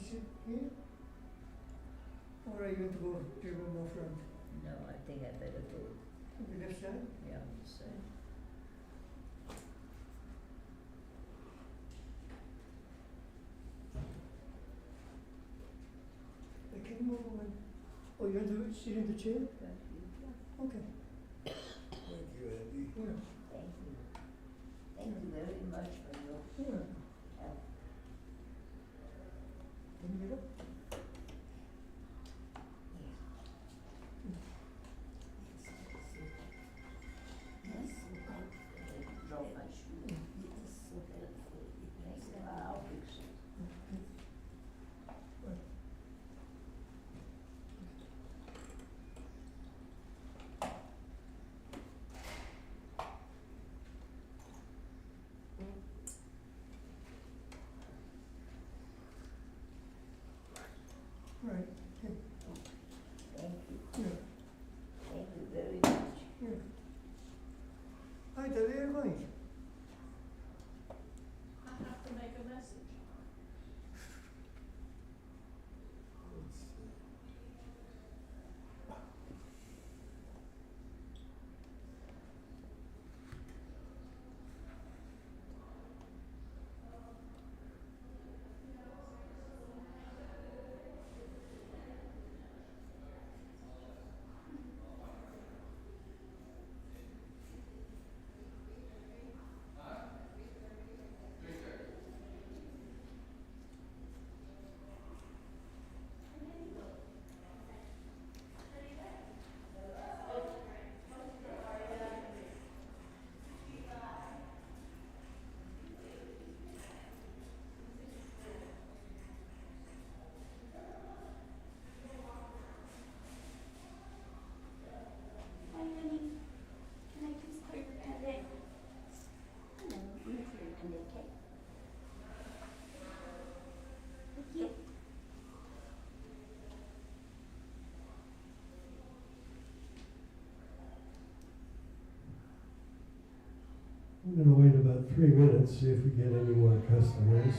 sit here? Or are you going to go a little more front? No, I think I better go, To the left side? yeah, this side. Can you move one? Oh, you want to sit in the chair? Thank you. Okay. Thank you, Andy. Yeah. Thank you. Thank you very much for your Yeah. help. Can you get up? Yes, drop my shoe. Thanks, I'll fix it. Right. Okay. Thank you. Yeah. Thank you very much. Yeah. Hi, Dad, where are you going? I have to make a message. Let's see. Hi, honey. Can I please call your pendant? Hello, I'm here for your pendant, okay? Thank you. I'm gonna wait about 3 minutes, see if we get any more customers.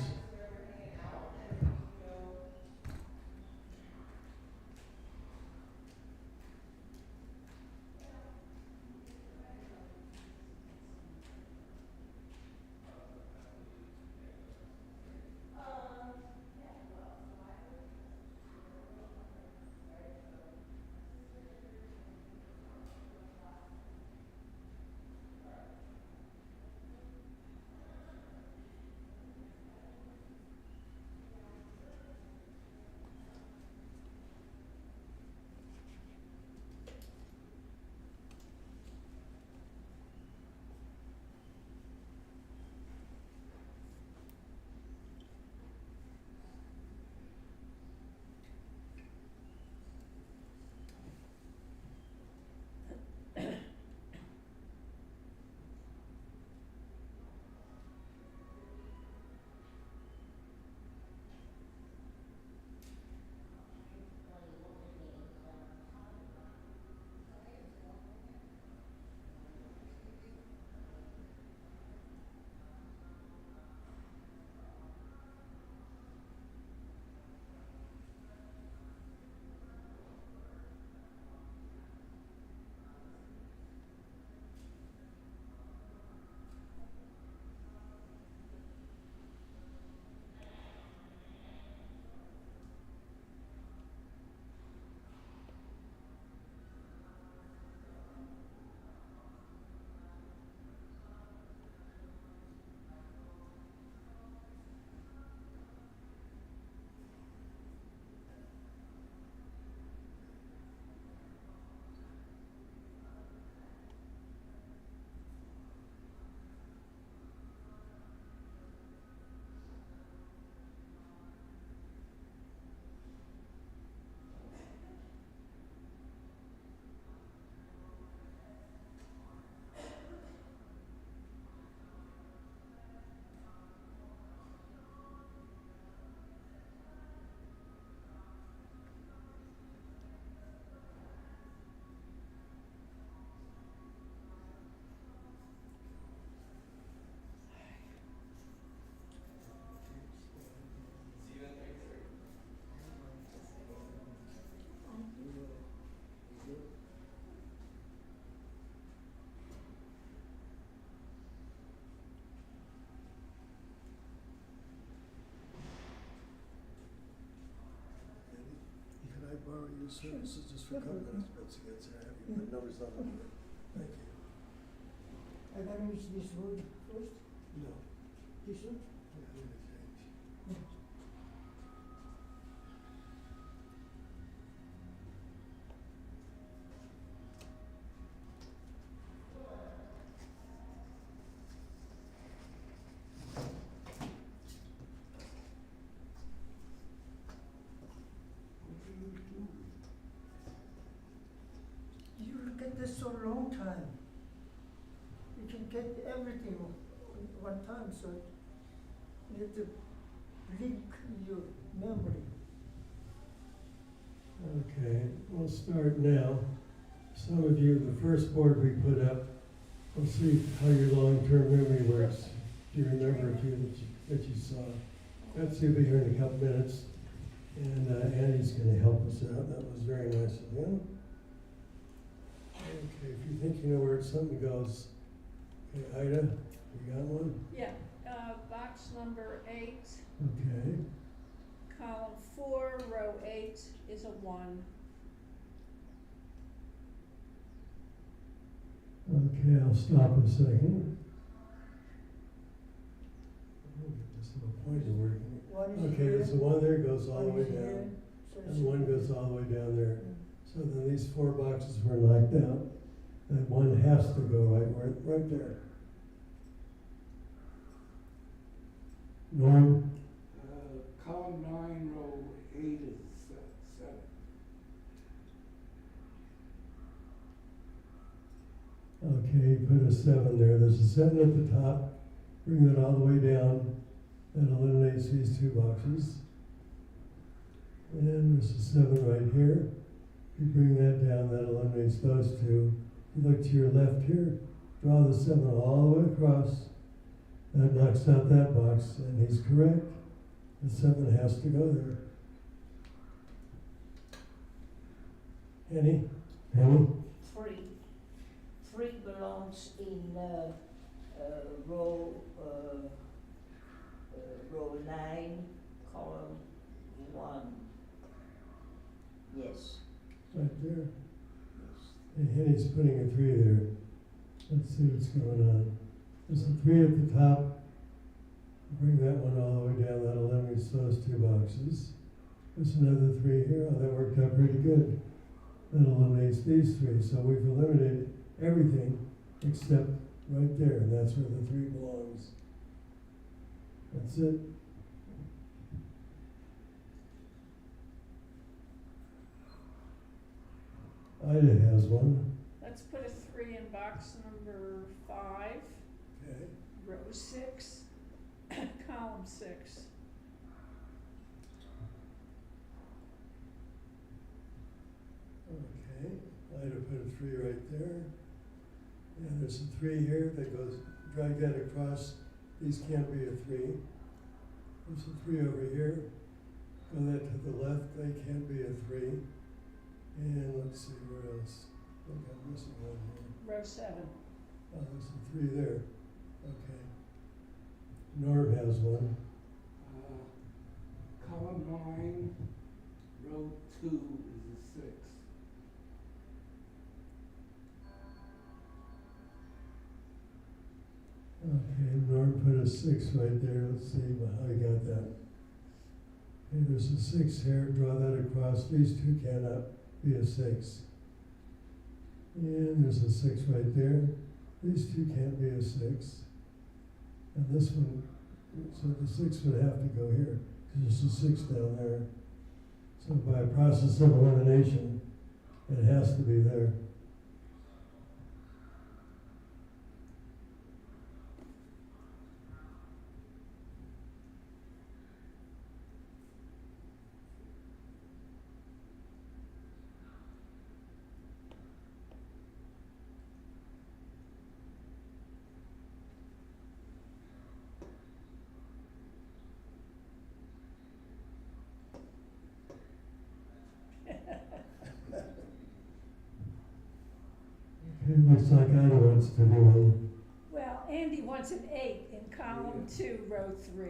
Community Services, just for a couple minutes, once it gets there, have you put numbers on it? Thank you. I gotta use this word first, No. this one. Yeah, I'm gonna change. You look at this so long time. You can get everything at one time, so you have to link your memory. Okay, we'll start now. Some of you, the first board we put up, we'll see how your long-term memory works. Do you remember a few that you saw? Betsy will be here in a couple minutes, and Andy's gonna help us out. That was very nice of him. Okay, if you think you know where something goes, okay, Ida, you got one? Yeah, box number 8, Okay, column 4, row 8 is a 1. okay, I'll stop a second. I'll get this little pointer working. One is Okay, here, there's the one there goes all the one way is here, down, so it's and one goes all the way down there. Mm. So then these 4 boxes were knocked out, and one has to go right there. Norm, Column 9, row 8 is 7. okay, put a 7 there. There's a 7 at the top. Bring that all the way down. That eliminates these 2 boxes. And there's a 7 right here. You bring that down, that eliminates those 2. You look to your left here, draw the 7 all the way across. That knocks out that box, and he's correct. The 7 has to go there. Henny? 3 belongs in, row, row 9, column 1. Yes, Right there. yes. And Henny's putting a 3 there. Let's see what's going on. There's a 3 at the top. Bring that one all the way down. That eliminates those 2 boxes. There's another 3 here. Oh, that worked out pretty good. That eliminates these 3. So we've eliminated everything except right there. And that's where the 3 belongs. That's it. Ida has one. Let's put a 3 in box number 5, Okay. row 6, column 6. Okay, Ida put a 3 right there. And there's a 3 here that goes, drag that across. These can't be a 3. There's a 3 over here. Go that to the left, they can't be a 3. And let's see where else. I think I'm missing one here. Row 7. Oh, there's a 3 there. Okay. Norm has one. Column 9, row 2 is a 6. Okay, Norm put a 6 right there. Let's see how he got that. Okay, there's a 6 here. Draw that across. These 2 cannot be a 6. And there's a 6 right there. These 2 can't be a 6. And this one, so the 6 would have to go here, because there's a 6 down there. So by a process of elimination, it has to be there. Okay, looks like Ida wants to do one. Well, Andy wants an 8 in column 2, row 3.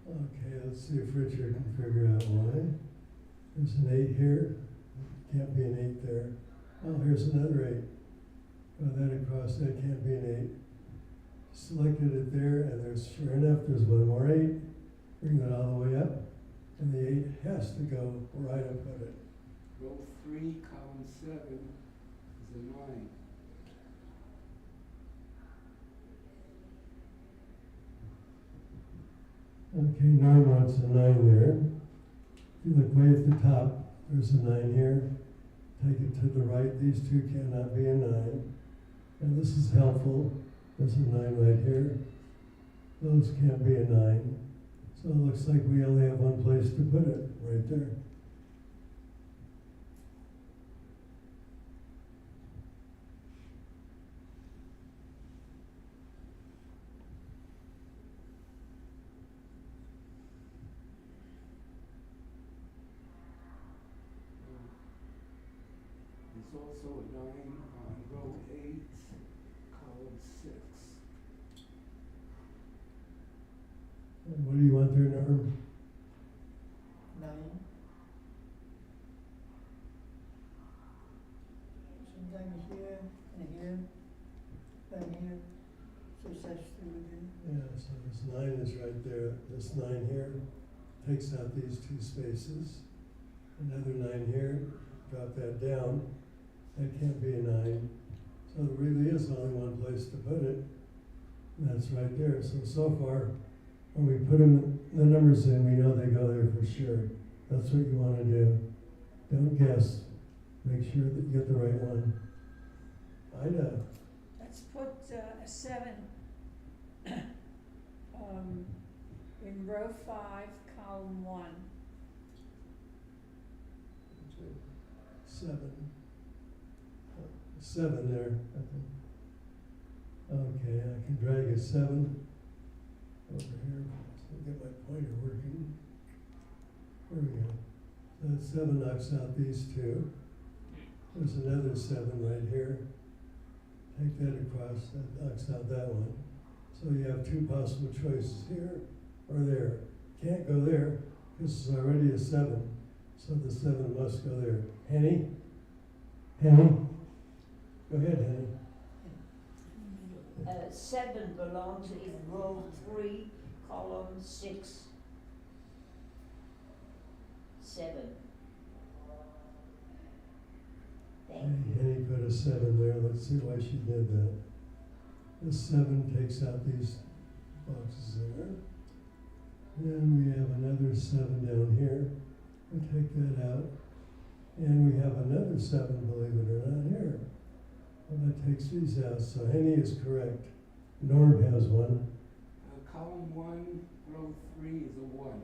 Yeah. Okay, let's see if Richard can figure out why. There's an 8 here, can't be an 8 there. Oh, here's another 8. Draw that across, that can't be an 8. Selected it there, and there's, sure enough, there's one more 8. Bring that all the way up, and the 8 has to go right up with it. Row 3, column 7 is a 9. Okay, Norm wants a 9 there. If you look way at the top, there's a 9 here. Take it to the right, these two cannot be a 9. And this is helpful, there's a 9 right here. Those can't be a 9. So it looks like we only have one place to put it, right there. There's also a 9 on row 8, column 6. And what do you want there, Norm? 9. Sometime here and here, and here, so it says 3 again. Yeah, so this 9 is right there. This 9 here takes out these 2 spaces. Another 9 here, drop that down. That can't be a 9. So there really is only one place to put it. And that's right there. So far, when we put the numbers in, we know they go there for sure. That's what you want to do. Don't guess. Make sure that you get the right one. Ida. Let's put a 7 in row 5, column 1. 7. 7 there, I think. Okay, I can drag a 7 over here. So get my pointer working. There we go. So that 7 knocks out these 2. There's another 7 right here. Take that across, that knocks out that one. So you have 2 possible choices here or there. Can't go there, this is already a 7. So the 7 must go there. Henny? Henny? Go ahead, Henny. 7 belongs in row 3, column 6. 7. Thank you. Henny put a 7 there. Let's see why she did that. This 7 takes out these boxes there. Then we have another 7 down here. We take that out. And we have another 7, believe it or not, here. Well, that takes these out. So Henny is correct. Norm has one. Column 1, row 3 is a 1.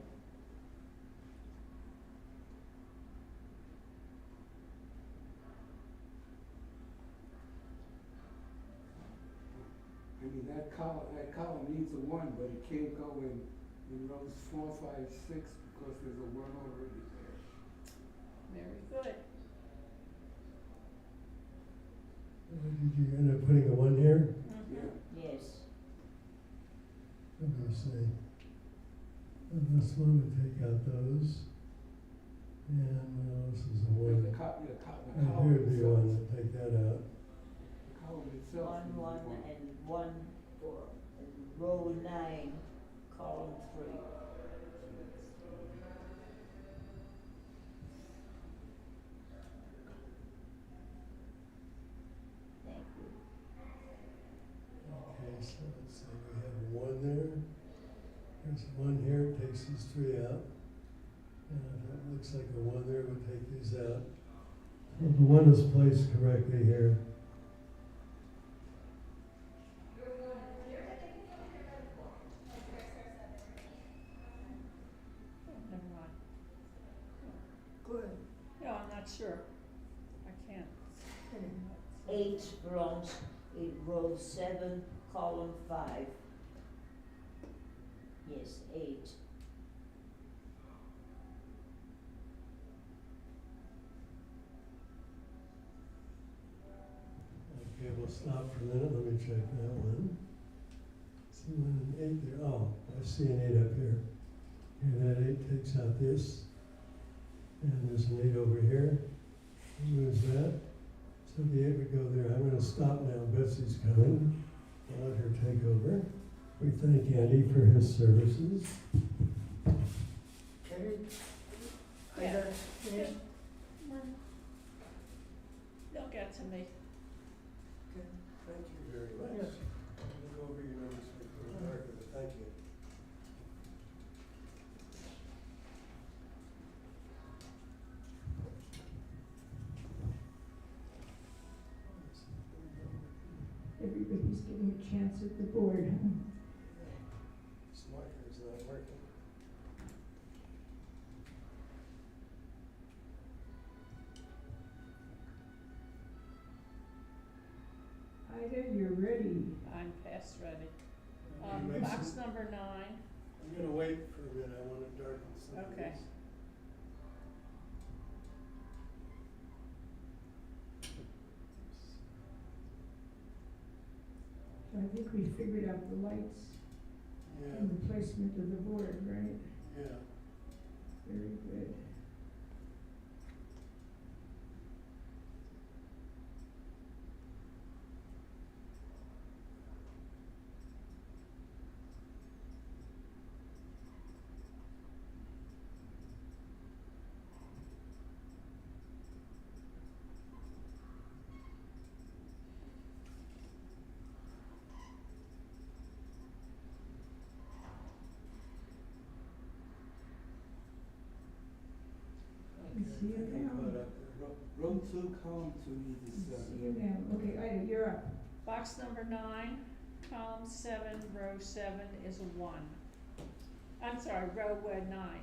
I mean, that column needs a 1, but it can't go in rows 4, 5, 6 because there's a 1 already there. Very good. Did you end up putting a 1 here? Yeah. Yes. Let me see. And this one would take out those. And this is a 1. The And column here would be itself. 1. Take that out. The column itself. 1, needs 1, one. and 1 for row 9, column 3. Thank you. Okay, so let's see, we have 1 there. There's 1 here, takes these 3 out. And that looks like a 1 there would take these out. So the 1 is placed correctly here. Oh, never mind. Good. No, I'm not sure. I can't. 8 belongs in row 7, column 5. Yes, 8. Okay, we'll stop for a minute. Let me check that one. See 1 and 8 there. Oh, I see an 8 up here. And that 8 takes out this. And there's an 8 over here. Moves that. So the 8 would go there. I'm gonna stop now. Betsy's coming. I'll let her take over. We thank Andy for his services. Can we, Yeah. either finish? They'll get to me. Okay. Thank you very much. Yes. I'm gonna go over your notes with the darker, but thank you. Everybody's getting a chance at the board, huh? This marker's not working. Ida, you're ready. I'm past ready. Makes Box it- number 9. I'm gonna wait for a minute. I wanna darken some of Okay. these. So I think we figured out the lights Yeah, and the placement of the board, right? yeah. Very good. I see it I'm now. caught up there. Row 2, column 2 needs a See 7. you now. Okay, Ida, you're up. Box number 9, column 7, row 7 is a 1. I'm sorry, row 9.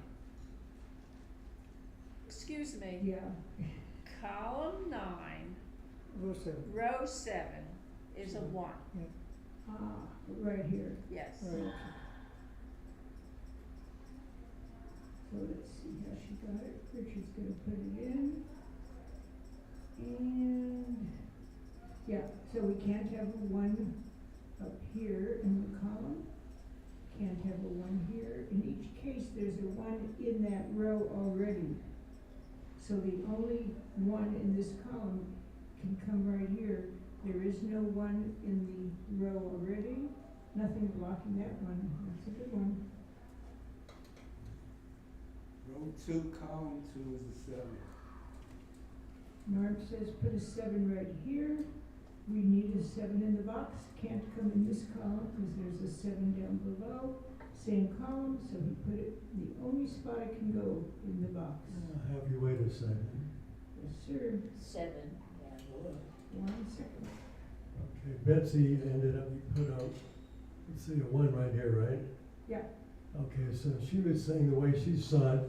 Excuse me, Yeah. column 9, Row 7. row 7 is a 1. Ah, right here. Yes. Right. So let's see how she got it. Richard's gonna put it in. And, yeah, so we can't have a 1 up here in the column. Can't have a 1 here. In each case, there's a 1 in that row already. So the only 1 in this column can come right here. There is no 1 in the row already. Nothing blocking that one. That's a good one. Row 2, column 2 is a 7. Norm says put a 7 right here. We need a 7 in the box. Can't come in this column because there's a 7 down below. Same column, so he put it the only spot it can go in the box. I'll have you wait a second. Yes, sir. 7, yeah. 1 second. Okay, Betsy ended up, you put out, let's see, a 1 right here, right? Yeah. Okay, so she was saying the way she saw it,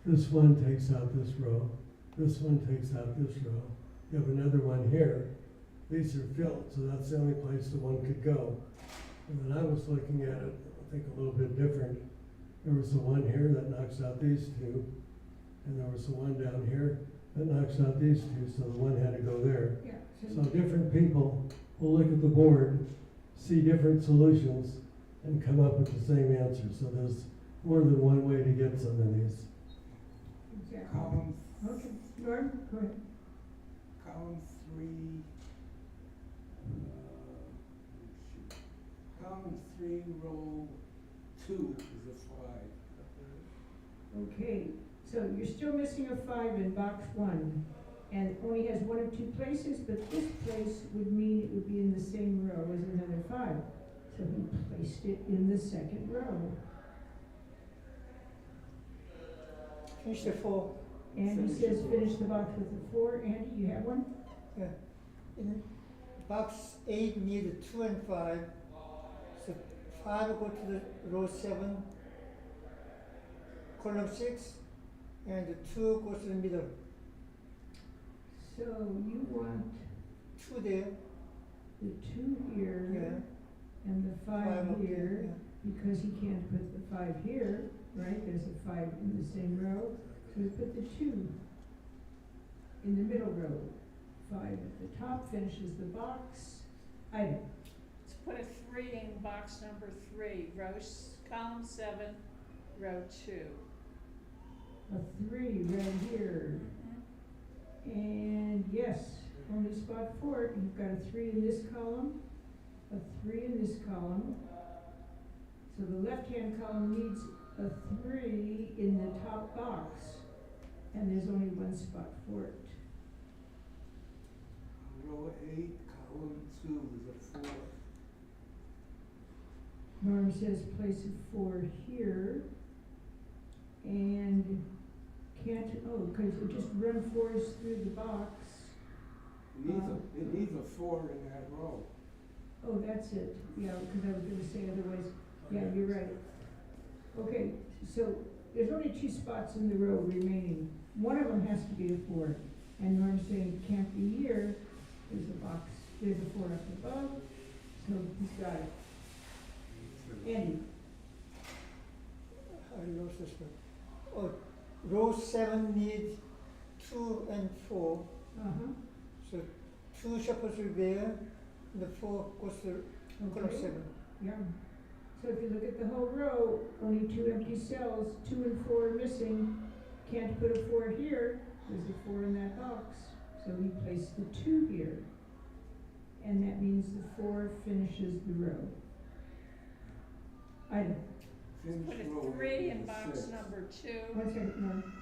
this 1 takes out this row, this 1 takes out this row. You have another 1 here. These are filled, so that's the only place the 1 could go. And then I was looking at it, I think a little bit different. There was the 1 here that knocks out these 2, and there was the 1 down here that knocks out these 2, so the 1 had to go there. Yeah. So different people will look at the board, see different solutions, and come up with the same answer. So there's more than one way to get some of these. Exactly. Column, Okay, Norm, go ahead. column 3, shoot. Column 3, row 2 is a 5. Okay, so you're still missing a 5 in box 1, and it only has 1 of 2 places, but this place would mean it would be in the same row as another 5. So he placed it in the second row. Finish the 4. Andy says finish the box with a 4. Andy, you have one? Yeah. In box 8 need 2 and 5. So 5 go to the row 7, column 6, and the 2 goes to the middle. So you want 2 there. the 2 here Yeah. and the 5 up there, here, yeah. because he can't put the 5 here, right? There's a 5 in the same row. So we put the 2 in the middle row. 5 at the top finishes the box. Item. Let's put a 3 in box number 3, column 7, row 2. A 3 right here. And yes, only spot 4, you've got a 3 in this column, a 3 in this column. So the left-hand column needs a 3 in the top box, and there's only one spot for it. Row 8, column 2 is a 4. Norm says place a 4 here, and can't, oh, cause it just run 4s through the box. It needs a 4 in that row. Oh, that's it, yeah, because I was gonna say otherwise, yeah, you're right. Okay, so there's only 2 spots in the row remaining. One of them has to be a 4, and Norm's saying it can't be here. There's a box, there's a 4 up above, so he's got it. Andy, I lost this one. Oh, row 7 needs 2 and 4. uh-huh, So 2 supposed to be there, the 4 goes to column Okay. 7. yeah. So if you look at the whole row, only 2 empty cells, 2 and 4 are missing. Can't put a 4 here, there's a 4 in that box, so we place the 2 here. And that means the 4 finishes the row. Item, Finish Put row a 3 in with box 6. number 2. one second, Norm.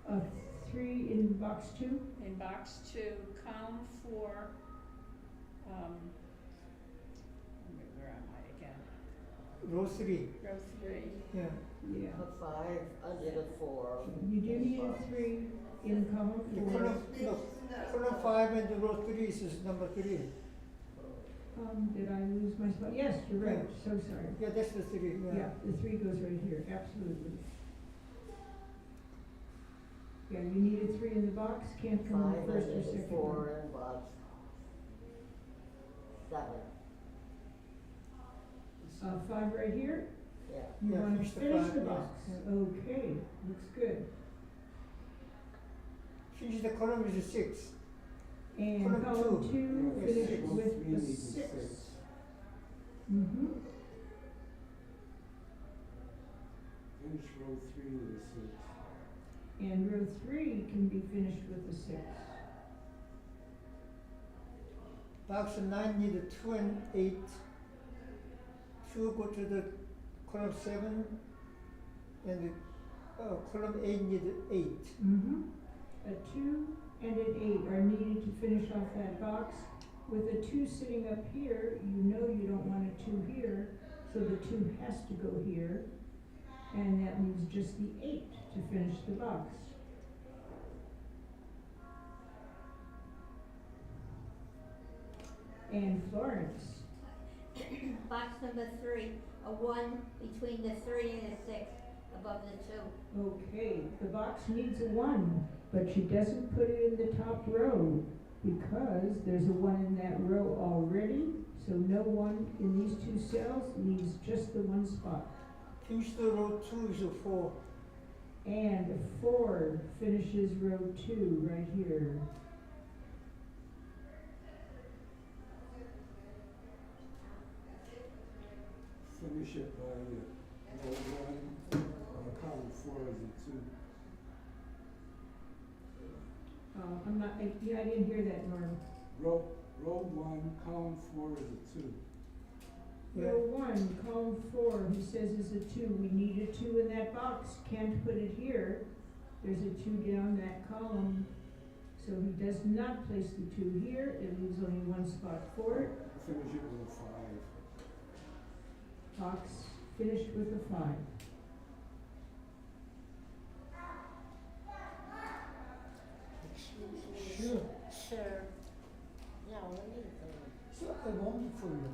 A 3 in box 2, In box 2, column 4, where am I again? Row 3, Row 3. yeah. yeah. A 5 under the 4. You do need a 3 in column The 4. column, no, column 5 and the row 3 is number 3. Did I lose my spot? Yes, you're right, so sorry. Yeah, that's the 3, Yeah, the 3 goes right here, absolutely. Yeah, you need a 3 in the box, can't 5 come in under the first or the second 4 row. in box 7. 5 right here, Yeah. you Yeah, wanna finish the finish 5, the yes. box. Okay, looks good. Finish the column is 6. And Column column two. 2, Yeah, finish six. with Three a needs a 6. 6. Mm-hmm, Finish row 3 with a 6. and row 3 can be finished with a 6. Box 9 need 2 and 8. 2 go to the column 7, and the column 8 need 8. Mm-hmm. A 2 and an 8 are needed to finish off that box. With a 2 sitting up here, you know you don't want a 2 here, so the 2 has to go here, and that leaves just the 8 to finish the box. And Florence, Box number 3, a 1 between the 3 and the 6, above the 2. okay, the box needs a 1, but she doesn't put it in the top row because there's a 1 in that row already, so no 1 in these 2 cells, leaves just the 1 spot. Finish the row 2 is a 4. And a 4 finishes row 2 right here. Finish it by row 1, column 4 is a 2. I'm not, I didn't hear that, Norm. Row 1, column 4 is a 2. Yeah. Row 1, column 4, he says is a 2. We need a 2 in that box, can't put it here. There's a 2 down that column. So he does not place the 2 here, it leaves only 1 spot for it. Finish it with a 5. Box finished with a 5. Sure. Sure. No, let me So I want for you.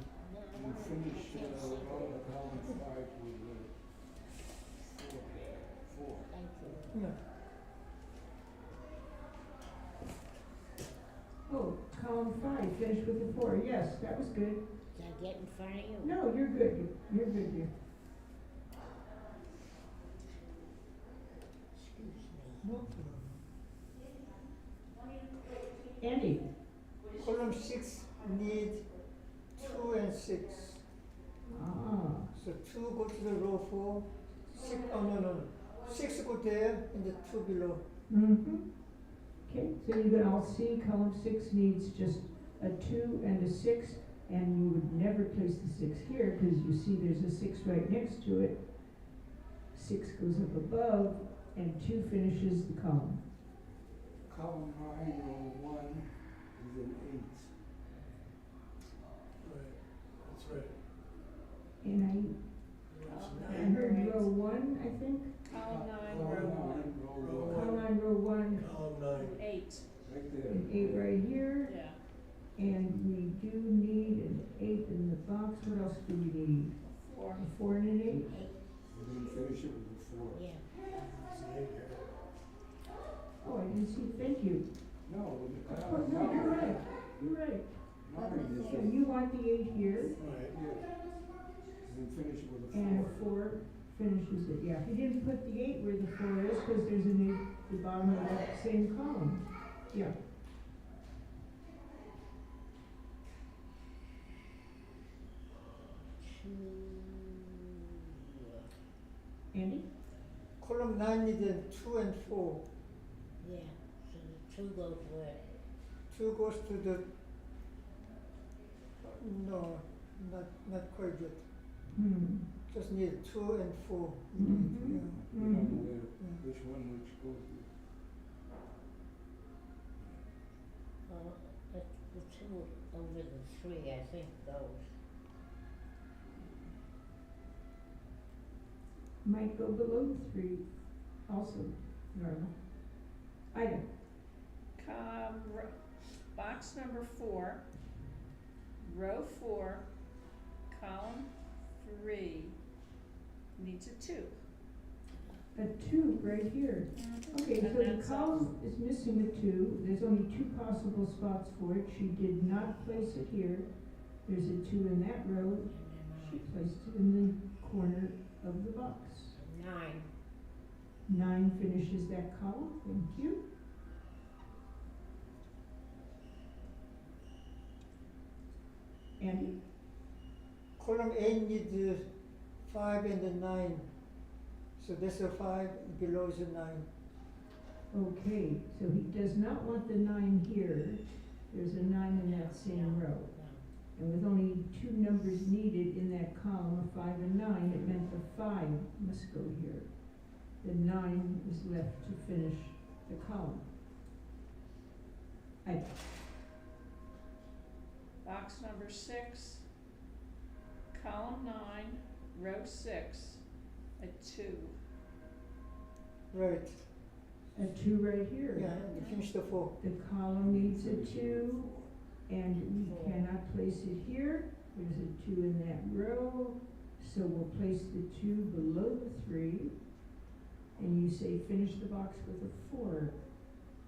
And finish column 5 with 4. Thank you. Yeah. Oh, column 5, finished with a 4. Yes, that was good. Did I get in front of you? No, you're good. You're good, you. Excuse me. No problem. Andy, Column 6 need 2 and 6. ah, So 2 go to the row 4, Six, oh, no. 6 go there and the 2 below. Mm-hmm. Okay, so you can all see column 6 needs just a 2 and a 6, and you would never place the 6 here, because you see there's a 6 right next to it. 6 goes up above, and 2 finishes the column. Column 9, row 1 is an 8. Right, that's right. And I heard row 1, I think. Column 9, Column row 1, 9, row Row 1, Column 9, row 1, Column 9. 8, right there. an 8 right here. yeah, And we do need an 8 in the box. What else do we need? 4. A 4 and an 8? And then finish it with a 4. Yeah. It's an 8 here. Oh, I didn't see, thank you. No, with the Oh, column no, you're 9. right, you're right. 9 is So a, you want the 8 here, Right. yeah. And then finish it with a 4. and 4 finishes it, yeah. He didn't put the 8 where the 4 is, because there's an 8 at the bottom of that same column. Yeah. Andy? Column 9 is a 2 and 4. Yeah, so the 2 goes where? 2 goes to the, no, not quite yet. Just need 2 and 4. Mhm. Yeah. We don't know Mhm. which one which goes with. The 2 over the 3, I think, goes. Might go below the 3, also normal. Item. Box number 4, row 4, column 3, needs a 2. A 2 right here. Okay, so And the that's column is missing a 2, there's only 2 possible spots for it, she did not place it here. There's a 2 in that row, she placed it in the corner of the box. 9. 9 finishes that column, thank you. Andy? Column 8 needs 5 and a 9. So that's a 5, below is a 9. Okay, so he does not want the 9 here, there's a 9 in that same row. And with only 2 numbers needed in that column, a 5 and 9, it meant the 5 must go here. The 9 is left to finish the column. Box number 6, column 9, row 6, a 2. Right. A 2 right here. Yeah, you finish the 4. The column needs a 2, and we cannot place it here. There's a 2 in that row, so we'll place the 2 below the 3. And you say finish the box with a 4.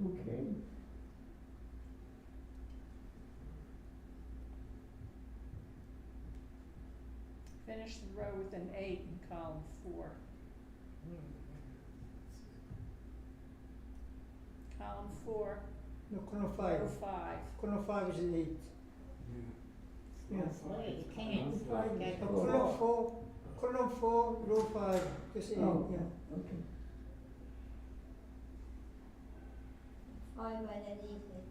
Okay. Finish the row with an 8 in column 4. Column 4, No, column 5. row 5. Column 5 is 8. Yeah. Yeah. Well, you can't. Five. That No, goes column off. 4, column 4, row 5, just 8, Oh. yeah. Okay. 5 underneath it.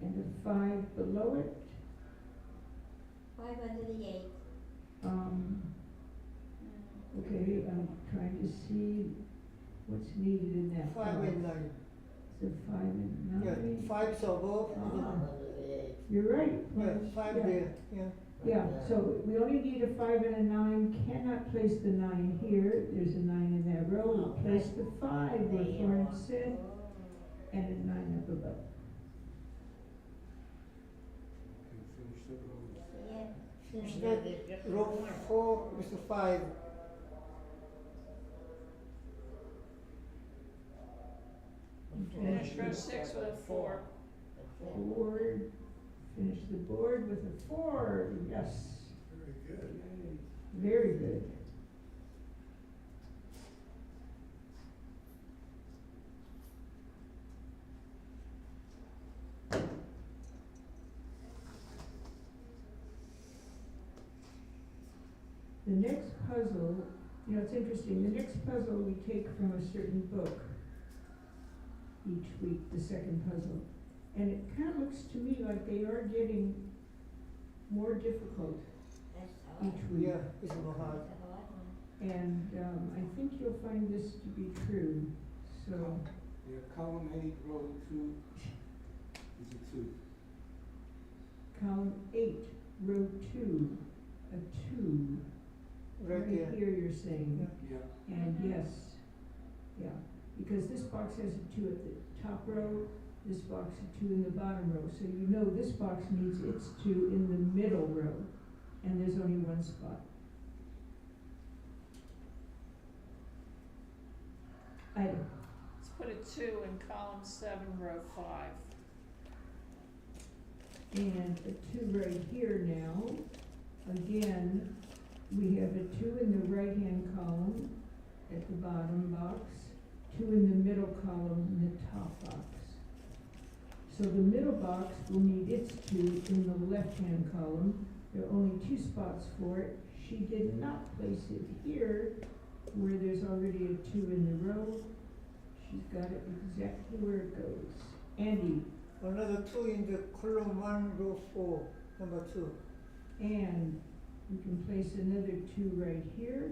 And a 5 below it. 5 under the 8. Okay, I'm trying to see what's needed in that 5 and 9. So 5 and 9. Yeah, 5 is above, and then, You're right. yeah, 5 Yeah. there, yeah. Yeah, so we only need a 5 and a 9, cannot place the 9 here, there's a 9 in that row, we'll place the 5 where Florence said, and a 9 up above. And finish the row. Yeah. Finish Yeah, that, there's just row one. 4 with the 5. Finish row 6 with a 4. 4, finish the board with a 4, yes, Very good. Yay. very good. The next puzzle You know, it's interesting, the next puzzle we take from a certain book each week, the second puzzle. And it kinda looks to me like they are getting more difficult That's hard. each week. Yeah, it's more hard. That's a hard one. And, I think you'll find this to be true, so, Yeah, column 8, row 2 is a 2. column 8, row 2, a 2. Right there. here you're saying. Yeah. And yes, yeah, because this box has a 2 at the top row, this box a 2 in the bottom row, so you know this box needs its 2 in the middle row, and there's only one spot. Item, Let's put a 2 in column 7, row 5. and a 2 right here now. Again, we have a 2 in the right-hand column at the bottom box, 2 in the middle column in the top box. So the middle box will need its 2 in the left-hand column. There are only 2 spots for it. She did not place it here where there's already a 2 in the row. She's got it exactly where it goes. Andy, Another 2 in the column 1, row 4, number 2. and we can place another 2 right here.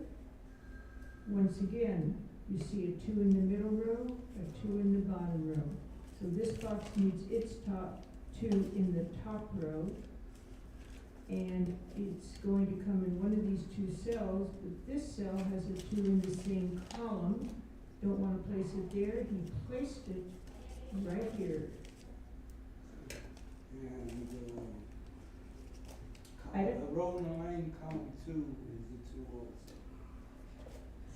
Once again, you see a 2 in the middle row, a 2 in the bottom row. So this box needs its top 2 in the top row, and it's going to come in one of these 2 cells, but this cell has a 2 in the same column. Don't wanna place it there, he placed it right here. And Item? row 9, column 2 is a 2 also.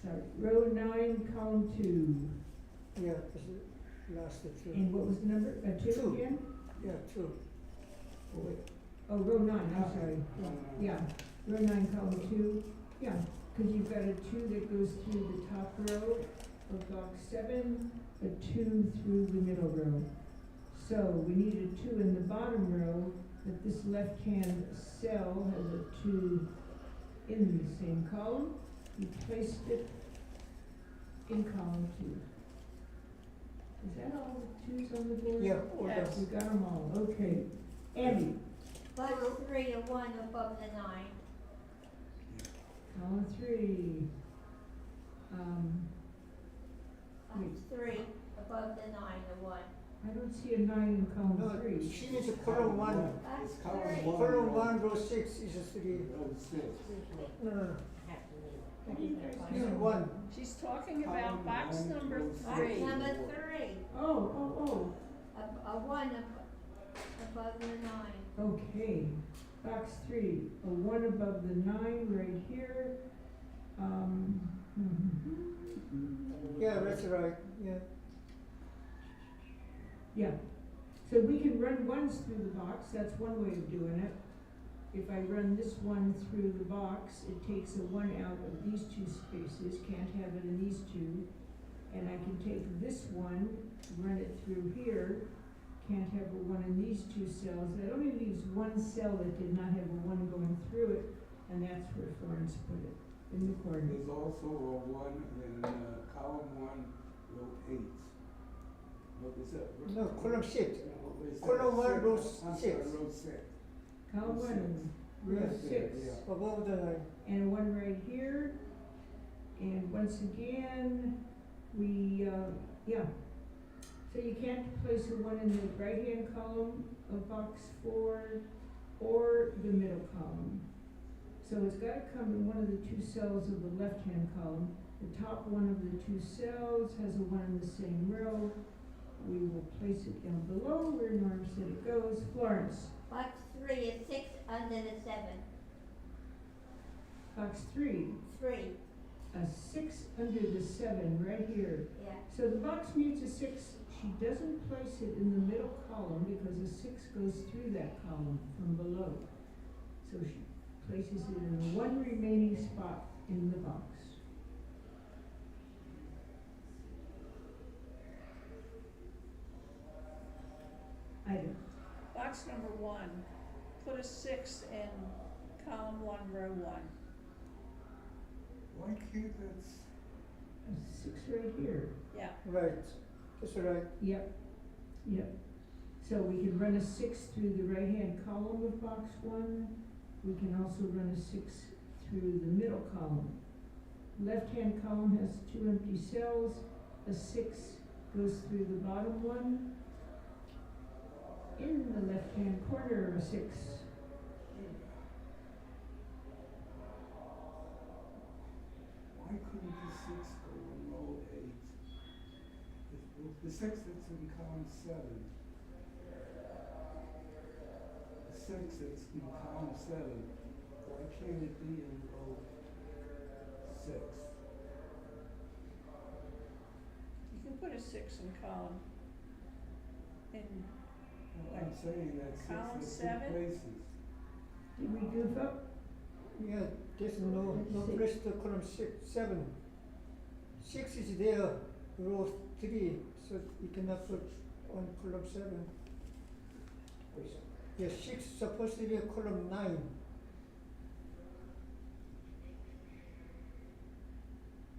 Sorry, row 9, column 2, Yeah, this is last 2. and what was the number, 2 2. again? Yeah, 2. Oh, wait. Oh, row 9, I'm sorry. Yeah, row 9, column 2, yeah, because you've got a 2 that goes through the top row of box 7, a 2 through the middle row. So we need a 2 in the bottom row, but this left-hand cell has a 2 in the same column. We placed it in column 2. Is that all the 2s on the board? Yeah, all Yes. done. We got them all, okay. Andy, Box 3, a 1 above the 9. column 3. Box 3, above the 9, a 1. I don't see a 9 in column No, 3. she needs a column 1. It's Box column 3. 1. Column 1, row 6 is a 3. Row 6. No, no, no. Have to leave it. What do you guys This is know? 1. She's talking about Column box 9, number row Box 3. number 3, Oh, a 1 above the 9. okay. Box 3, a 1 above the 9 right here. Yeah, that's right. Yeah. Yeah, so we can run 1s through the box, that's one way of doing it. If I run this 1 through the box, it takes a 1 out of these 2 spaces, can't have it in these 2. And I can take this 1, run it through here, can't have a 1 in these 2 cells. That only leaves 1 cell that did not have a 1 going through it, and that's where Florence put it, in the corner. There's also a 1 in column 1, row 8. What is that? No, column 6. What is that? Column 1, row I'm sorry, 6. row 6. Column 1, row Yeah. 6. Yeah. Above the 9. And a 1 right here. And once again, we, yeah. So you can't place a 1 in the right-hand column of box 4 or the middle column. So it's gotta come in one of the 2 cells of the left-hand column. The top one of the 2 cells has a 1 in the same row. We will place it down below where Norm said it goes. Florence, Box 3 is 6 under the 7. box 3, 3, a 6 under the 7 right here. yeah. So the box needs a 6, she doesn't place it in the middle column because a 6 goes through that column from below. So she places it in the 1 remaining spot in the box. Item, Box number 1, put a 6 in column 1, row 1. Why can't that's, A 6 right here. Yeah, Right, that's right. Yep, yep. So we can run a 6 through the right-hand column of box 1. We can also run a 6 through the middle column. Left-hand column has 2 empty cells. A 6 goes through the bottom one. In the left-hand corner, a 6. why couldn't the six go in row 8? The six that's in column 7. The six that's in column 7, why can't it be in row 6? you can put a 6 in column, in, Well, I'm saying that six Column has 7? 2 places. Did we goof up? Yeah, there's no Six. place to column 7. 6 is there, row 3, so you cannot put on column 7. Yeah, 6 supposed to be a column 9.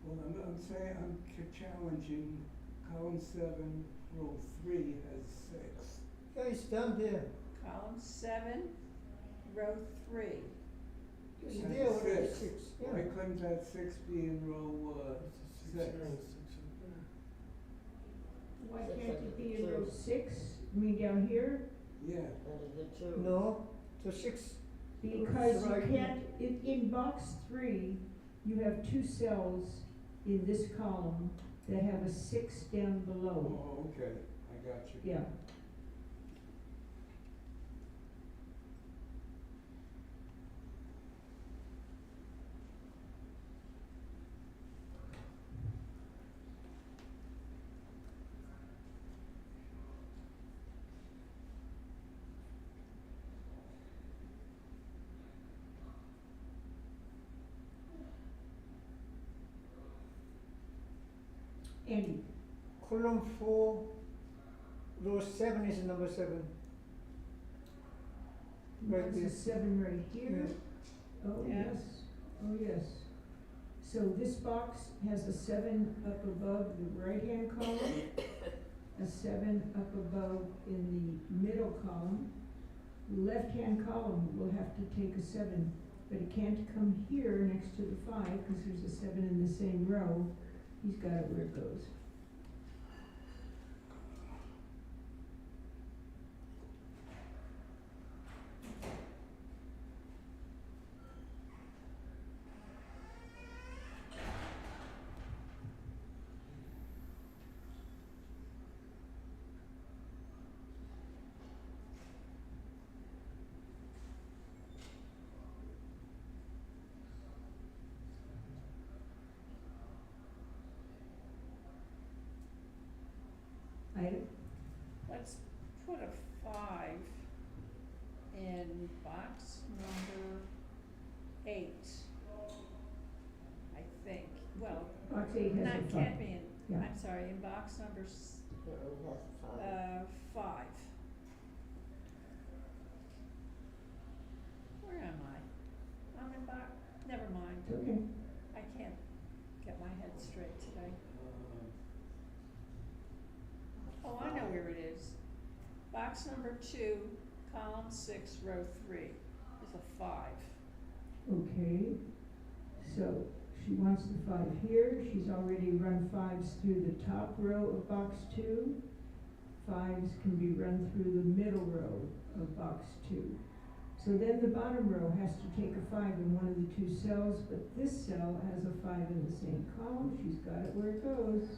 Well, I'm saying, I'm challenging column 7, row 3 has 6. Yeah, it's down there. column 7, row 3. It's Has there a already, 6. 6, Why yeah. couldn't that 6 be in row 6? Why Six can't under it the be in row two. 6? I mean down here? Yeah. Under the 2. No, the 6, Because you Right. can't, in box 3, you have 2 cells in this column that have a 6 down below. Oh, okay, I got you. Yeah. Andy, column 4, row 7 is number 7. Right there's a there. 7 right here. Oh, Yeah. yes, oh, yes. So this box has a 7 up above the right-hand column, a 7 up above in the middle column. Left-hand column will have to take a 7, but it can't come here next to the 5, because there's a 7 in the same row. He's got it where it goes. Item? Let's put a 5 in box number 8, I think. Well, Box 8 has not, a 5. can't be in, Yeah. I'm sorry, in box number It has 5. 5. Where am I? I'm in box, never mind. It's okay. I can't get my head straight today. Oh, I know where it is. Box number 2, column 6, row 3 is a 5. Okay, so she wants the 5 here. She's already run 5s through the top row of box 2. 5s can be run through the middle row of box 2. So then the bottom row has to take a 5 in one of the 2 cells, but this cell has a 5 in the same column. She's got it where it goes.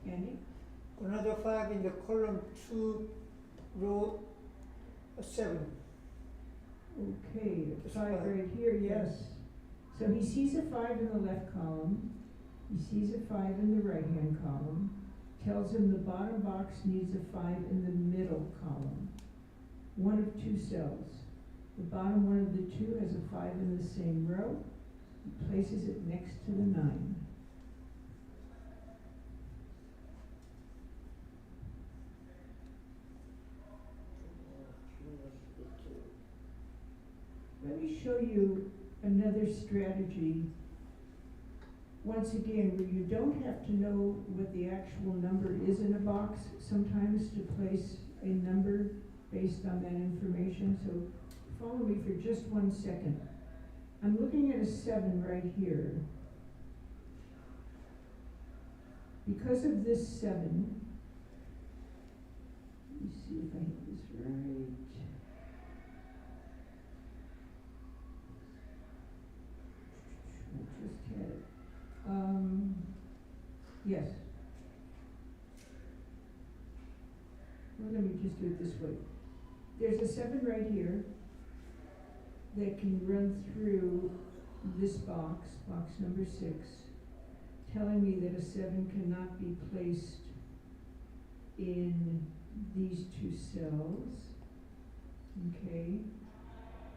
Andy? Another 5 in the column 2, row 7. Okay, Just 5 5. right here, yes. So he sees a 5 in the left column, he sees a 5 in the right-hand column, tells him the bottom box needs a 5 in the middle column. One of 2 cells. The bottom one of the 2 has a 5 in the same row, he places it next to the 9. Let me show you another strategy, once again, where you don't have to know what the actual number is in a box, sometimes to place a number based on that information, so follow me for just 1 second. I'm looking at a 7 right here. Because of this 7, let me see if I have this right. I just had it. Yes. Well, let me just do it this way. There's a 7 right here that can run through this box, box number 6, telling me that a 7 cannot be placed in these 2 cells, okay?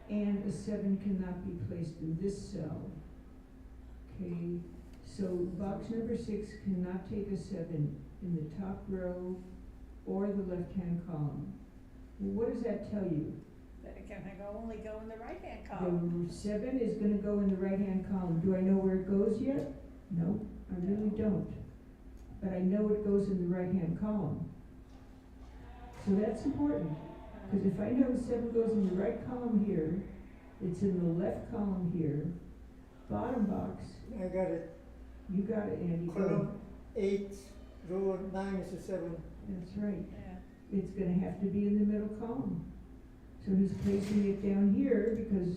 And a 7 cannot be placed in this cell, okay? So box number 6 cannot take a 7 in the top row or the left-hand column. Well, what does that tell you? That it can only go in the right-hand column. The 7 is gonna go in the right-hand column. Do I know where it goes yet? No, I really don't. But I know it goes in the right-hand column. So that's important, because if I know the 7 goes in the right column here, it's in the left column here, bottom box, I got it. you got it, Andy, go. Column 8, row 9 is a 7. That's right. Yeah. It's gonna have to be in the middle column. So he's placing it down here because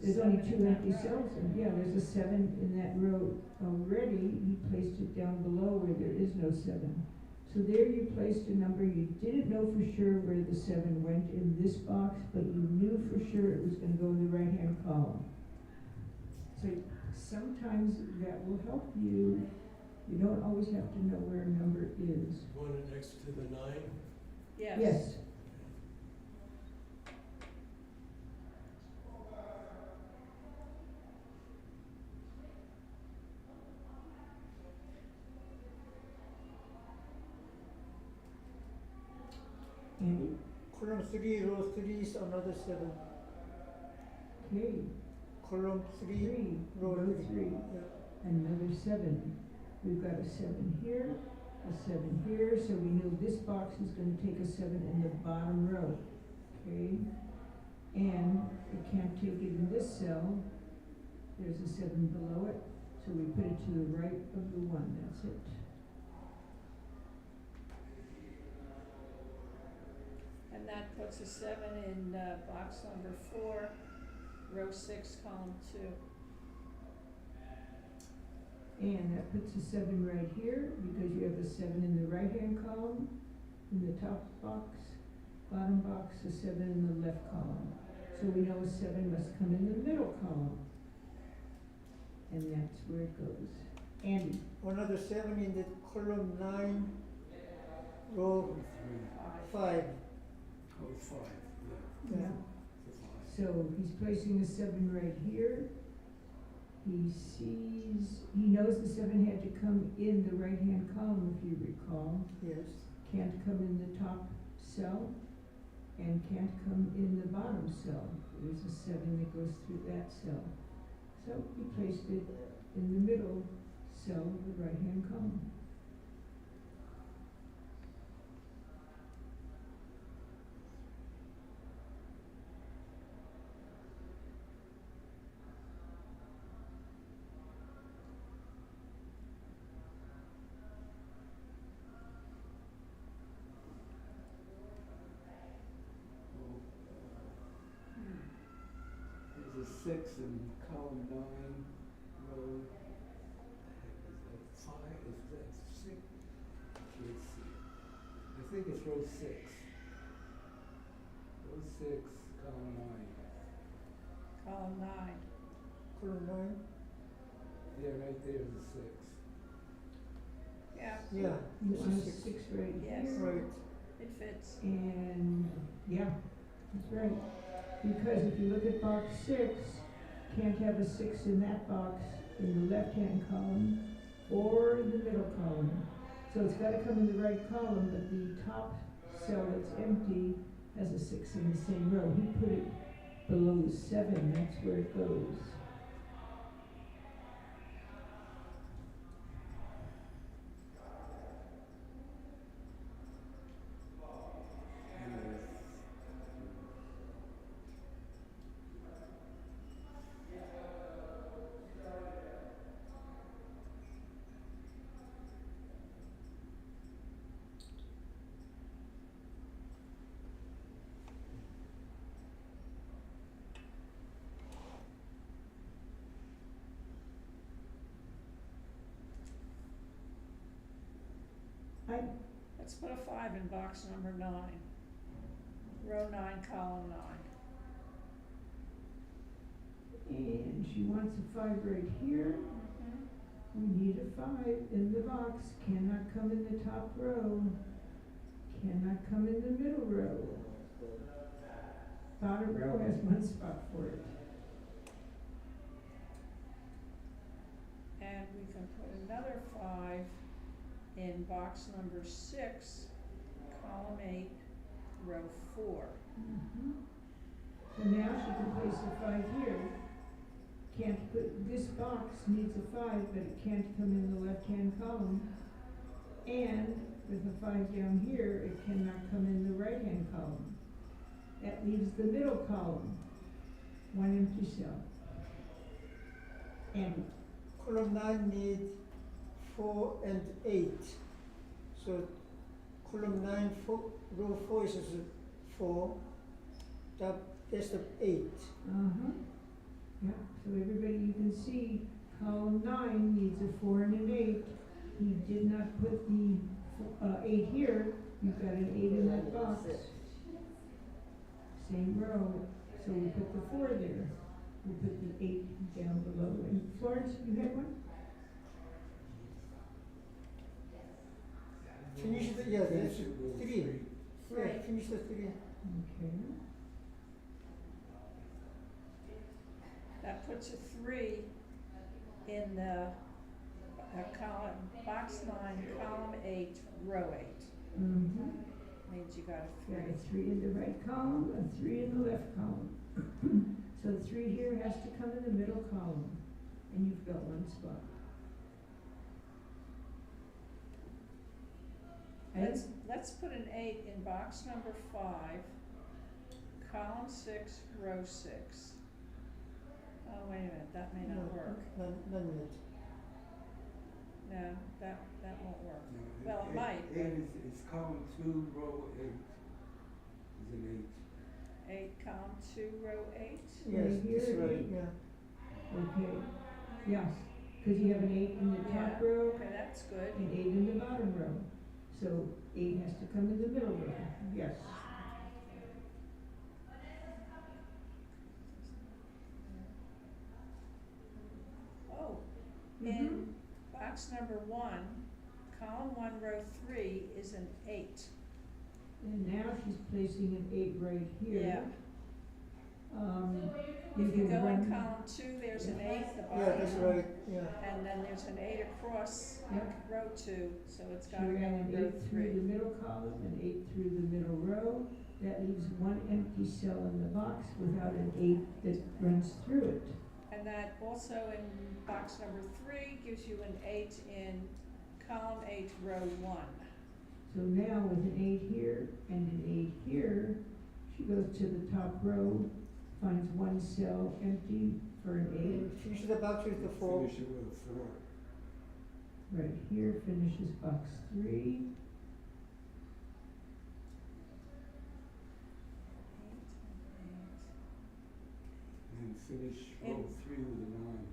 there's only 2 empty cells, and yeah, there's a 7 in that row already. He placed it down below where there is no 7. So there you placed a number. You didn't know for sure where the 7 went in this box, but you knew for sure it was gonna go in the right-hand column. So sometimes that will help you. You don't always have to know where a number is. One next to the 9? Yes. Yes. Andy? Column 3, row 3 is another 7. Okay. Column 3, 3, row row 3. 3, Yeah. another 7. We've got a 7 here, a 7 here, so we know this box is gonna take a 7 in the bottom row, okay? And it can't take it in this cell. There's a 7 below it, so we put it to the right of the 1, that's it. And that puts a 7 in, box number 4, row 6, column 2. And that puts a 7 right here, because you have a 7 in the right-hand column, in the top box, bottom box, a 7 in the left column. So we know a 7 must come in the middle column. And that's where it goes. Andy? Another 7 in the column 9, row 5. Oh, 5, yeah. Yeah. It's a 5. So he's placing a 7 right here. He knows the 7 had to come in the right-hand column, if you recall. Yes. Can't come in the top cell and can't come in the bottom cell. There's a 7 that goes through that cell. So he placed it in the middle cell of the right-hand column. There's a 6 in column 9, row, is that 5, is that 6? Let's see. I think it's row 6. Row 6, column 9. Column 9. Column 9? Yeah, right there's a 6. Yeah, Yeah. This This is is 6 right Yes. here. Right. it fits. And, yeah, that's right. Because if you look at box 6, can't have a 6 in that box in the left-hand column or the middle column. So it's gotta come in the right column, but the top cell that's empty has a 6 in the same row. He put it below the 7, that's where it goes. Let's put a 5 in box number 9. Row 9, column 9. And she wants a 5 right here. We need a 5 in the box, cannot come in the top row, cannot come in the middle row. Bottom row has one spot for it. And we can put another 5 in box number 6, column 8, row 4. So now she can place a 5 here. Can't put, this box needs a 5, but it can't come in the left-hand column. And with a 5 down here, it cannot come in the right-hand column. That leaves the middle column, one empty cell. And Column 9 need 4 and 8. So column 9, row 4 is 4, that's the 8. Yeah, so everybody, you can see column 9 needs a 4 and an 8. He did not put the 8 here. You've got an 8 in that box. Same row. So we put the 4 there. We'll put the 8 down below. And Florence, you had one? Finish the, yeah, that's 3. Yeah, Right. finish the 3. Okay. That puts a 3 in the column, box 9, column 8, row 8. Means you got a 3. Got a 3 in the right column, a 3 in the left column. So the 3 here has to come in the middle column, and you've got one spot. Let's put an 8 in box number 5, column 6, row 6. Oh, wait a minute, that may not work. None yet. No, that won't work. No, Well, it might, but- It's column 2, row 8. Is an 8. 8, column 2, row 8. Yes, here that's it right, is. yeah. Okay, yes, because you have an 8 in the top Yeah. row Okay, that's good. and 8 in the bottom row. So 8 has to come in the middle row, yes. Oh, in box number 1, column 1, row 3 is an 8. And now she's placing an 8 right here. Yeah. You If you can go in run, column 2, there's an 8 at the bottom. Yeah, that's right, yeah. And then there's an 8 across Yep. row 2, so it's she gotta go ran in an row 8 through 3. the middle column and 8 through the middle row. That leaves one empty cell in the box without an 8 that runs through it. And that also in box number 3 gives you an 8 in column 8, row 1. So now with an 8 here and an 8 here, she goes to the top row, finds one cell empty for an Finish the box with the 4. Finish it with a 4. 8. Right here finishes box 3. And finish row And- 3 with a 9.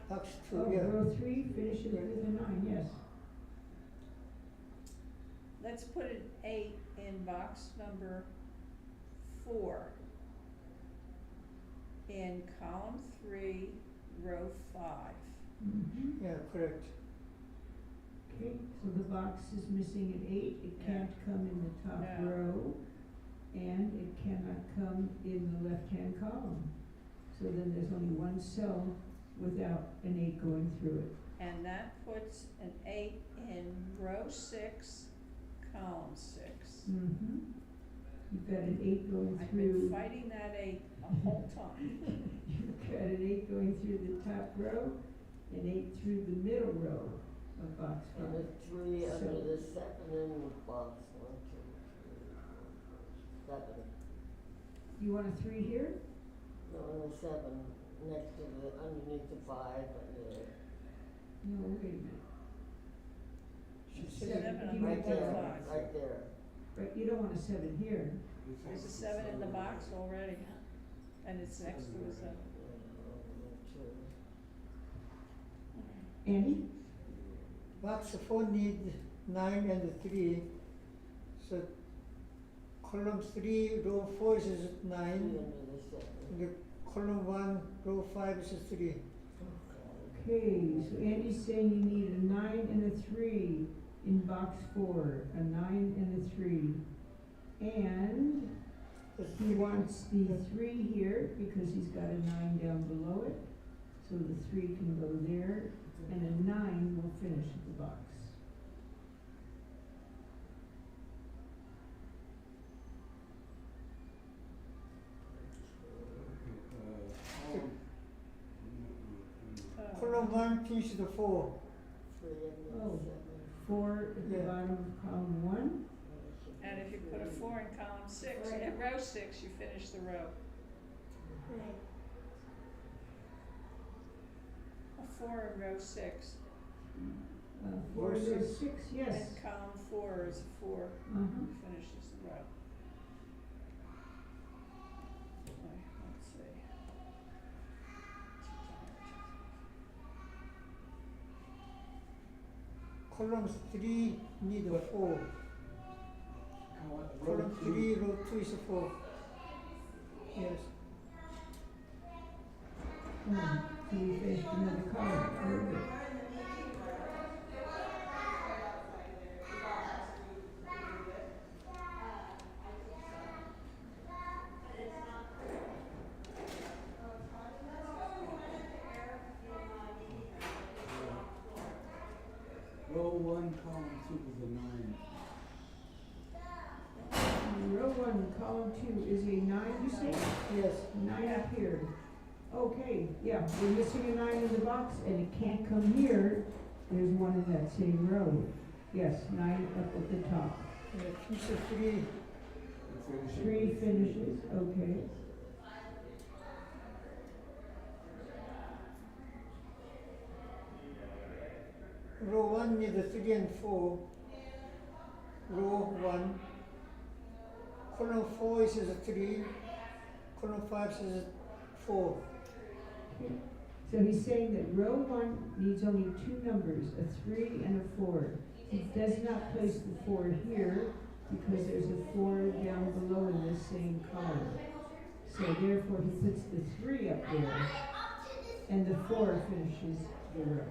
Box 2, Oh, yeah. row 3 finishes with a 9, yes. Let's put an 8 in box number 4. In column 3, row 5. Yeah, correct. Okay, so the box is missing an 8, it Yeah. can't come in the top No. row, and it cannot come in the left-hand column. So then there's only one cell without an 8 going through it. And that puts an 8 in row 6, column 6. You've got an 8 going I've been through, fighting that 8 the whole time. you've got an 8 going through the top row, an 8 through the middle row of box And a 5. 3 under So- the 7 in the box. 1, 2, 3, 4, 5, 7. You want a 3 here? No, and a 7 next to the, underneath the 5, No, wait a minute. She Seven. said, 7 You underneath want the that? 5. right there. Right, you don't want a 7 here. There's a 7 in the box already, and it's next to a 7. Andy? box 4 need 9 and 3, so column 3, row 4 is 9, and the column 1, row 5 is 3. Okay, so Andy's saying you need a 9 and a 3 in box 4, a 9 and a 3. And That's he 3. wants the 3 here because he's got a 9 down below it. So the 3 can go there, and a 9 will finish at the box. Column 1 finishes the 4. Oh, 4 at the Yeah. bottom of column 1. And if you put a 4 in column 6, in row 6, you finish the row. Right. A 4 in row 6, 4 Row is 6, six. yes. and column 4 is a 4, Uh-huh. finishes the row. Okay, let's see. Column 3 need a 4. Column 3, row 2 is 4. Yes. So we finished another column. Very good. Row 1, column 2 is a 9. Row 1, column 2 is a 9, you say? Yes. 9 up here. Okay, yeah, we're missing a 9 in the box, and it can't come here. There's one in that same row. Yes, 9 up at the top. Finish 3. 3 finishes, okay. Row 1 need a 3 and 4. Row 1. Column 4 is a 3. Column 5 is 4. So he's saying that row 1 needs only 2 numbers, a 3 and a 4. He does not place the 4 here because there's a 4 down below in this same column. So therefore he puts the 3 up there, and the 4 finishes the row.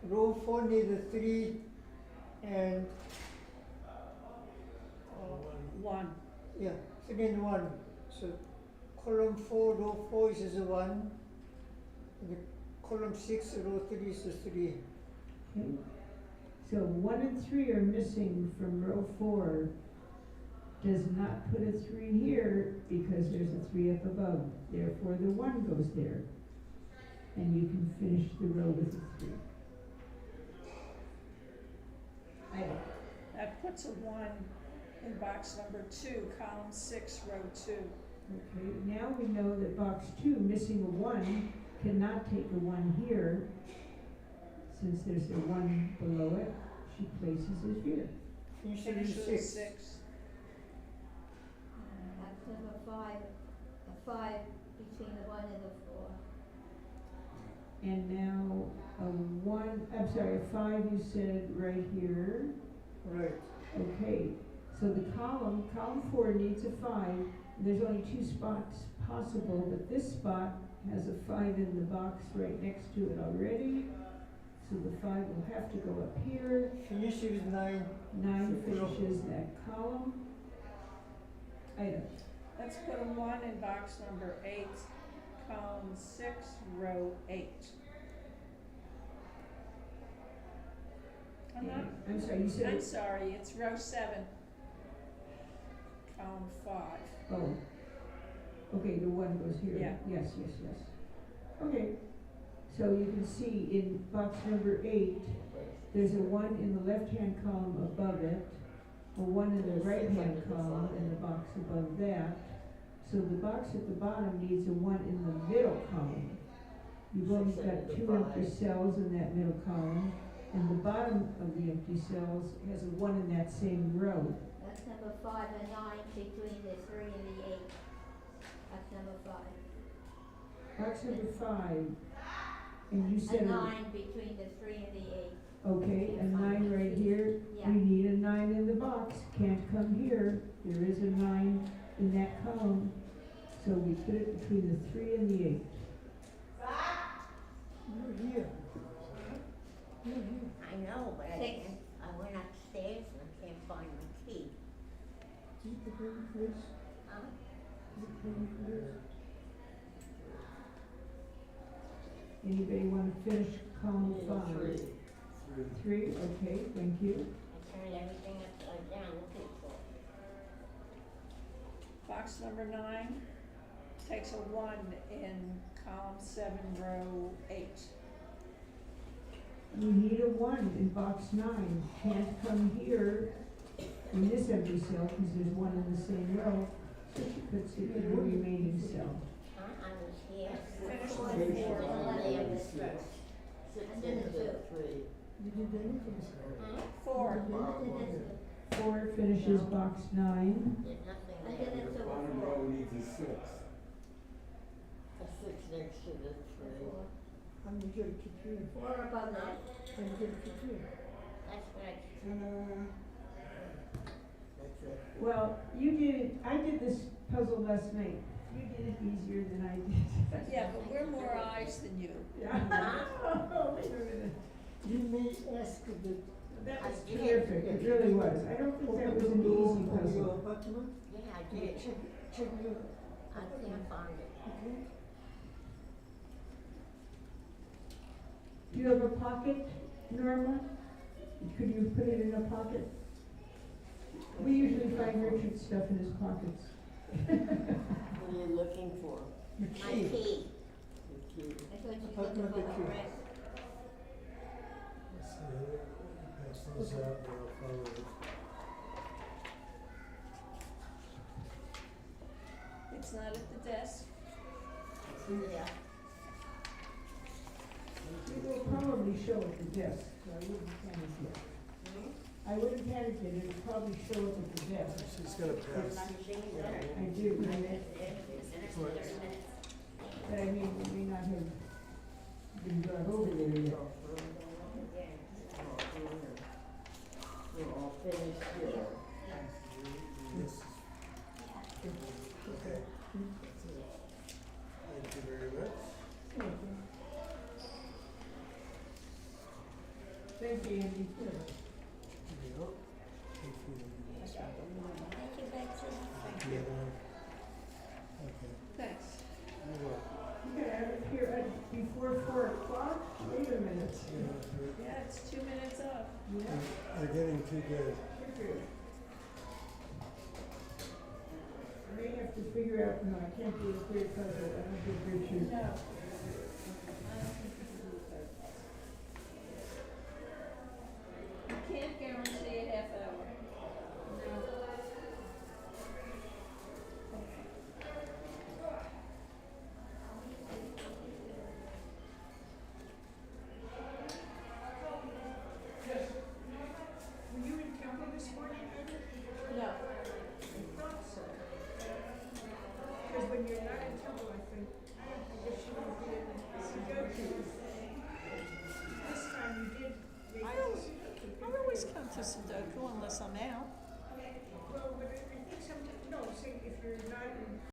Row 4 needs a 3 and 1. yeah, 3 and 1. So column 4, row 4 is a 1. And the column 6, row 3 is a 3. Okay? So 1 and 3 are missing from row 4. Does not put a 3 here because there's a 3 up above. Therefore the 1 goes there. And you can finish the row with a 3. That puts a 1 in box number 2, column 6, row 2. Okay, now we know that box 2, missing a 1, cannot take a 1 here. Since there's a 1 below it, she places it here. Finish Finish with with a 6. 6. I have a 5 between the 1 and the 4. And now a 1, I'm sorry, a 5 you said right here. Right. Okay, so the column 4 needs a 5. There's only 2 spots possible, but this spot has a 5 in the box right next to it already. So the 5 will have to go up here. Finish with 9. 9 finishes that column. Item. Let's put a 1 in box number 8, column 6, row 8. I'm sorry, you said. I'm sorry, it's row 7, column 5. Oh. Okay, the 1 goes here. Yeah. Yes. Okay. So you can see in box number 8, there's a 1 in the left-hand column above it, a 1 in the right-hand column in the box above that. So the box at the bottom needs a 1 in the middle column. You've only got 2 empty cells in that middle column, and the bottom of the empty cells has a 1 in that same row. That's number 5, a 9 between the 3 and the 8. That's number 5. Box number 5, and you A said, 9 between the 3 and the 8. okay, a 9 right here. Yeah. We need a 9 in the box, can't come here. There is a 9 in that column, so we put it between the 3 and the 8. You're here. You're here. I know, but I 6. can't, I went upstairs and I can't find my key. Keep the pen, please. Huh? Keep the pen, please. Anybody wanna finish column Need 5? three. 3, okay, thank you. I turned everything upside down looking for it. Box number 9 takes a 1 in column 7, row 8. We need a 1 in box 9, can't come here in this empty cell, cause there's 1 in the same row, so she puts it in the remaining cell. Huh? I was here. Finish Four, with four, 4. eleven, and 6. Six And then into the two. three. You did anything, sir? Huh? 4. You did anything, sir? 4 finishes box 9. There's nothing And there. then it's The a bottom 4. row needs a 6. A 6 next to the 3. And you get a computer. 4 above that. And you get a computer. That's right. Ta-da. That's it. Well, you did it, I did this puzzle last night. You did it easier than I did. Yeah, but we're more eyes than you. Yeah. Oh, wait a minute. You may ask the. That was I did. terrific, it really was. I don't think that was an easy Your puzzle. apartment. Yeah, I You did. check your I apartment. can't find it. Okay. Do you have a pocket, Norma? Could you put it in a pocket? We usually find Richard's stuff in his pockets. What are you looking for? Your My key. key. I The key. thought you Apartment looked for the picture. rest. Let's see, pass those out, and I'll follow it. It's not at the desk. Yeah. It will probably show at the desk, so I wouldn't panic yet. Hmm? I wouldn't panic yet, it'll probably show up at the desk. She's gonna pass. I do, but I mean, we may not have been brought over there yet. We're all finished here. Yes. Okay. Thank you very much. Thank you, Andy. There you go. Thank you. Thank you, Betsy. Yeah. Okay. Thanks. You're welcome. You gotta have it here before 4 o'clock? Wait a minute. Yeah, Yeah, it's 2 minutes up. Yeah, they're getting too good. you're good. I may have to figure out, no, I can't do a clear puzzle, I don't think Richard. No. You can't guarantee a half hour. Were you in Temple this morning, Heather? No. I thought so. Because when you're not in Temple, I think, I guess you would be in Sudoku. This time you did make I it always- Sudoku. I always come to Sudoku unless I'm out. Well, but I think sometimes, no, say if you're not in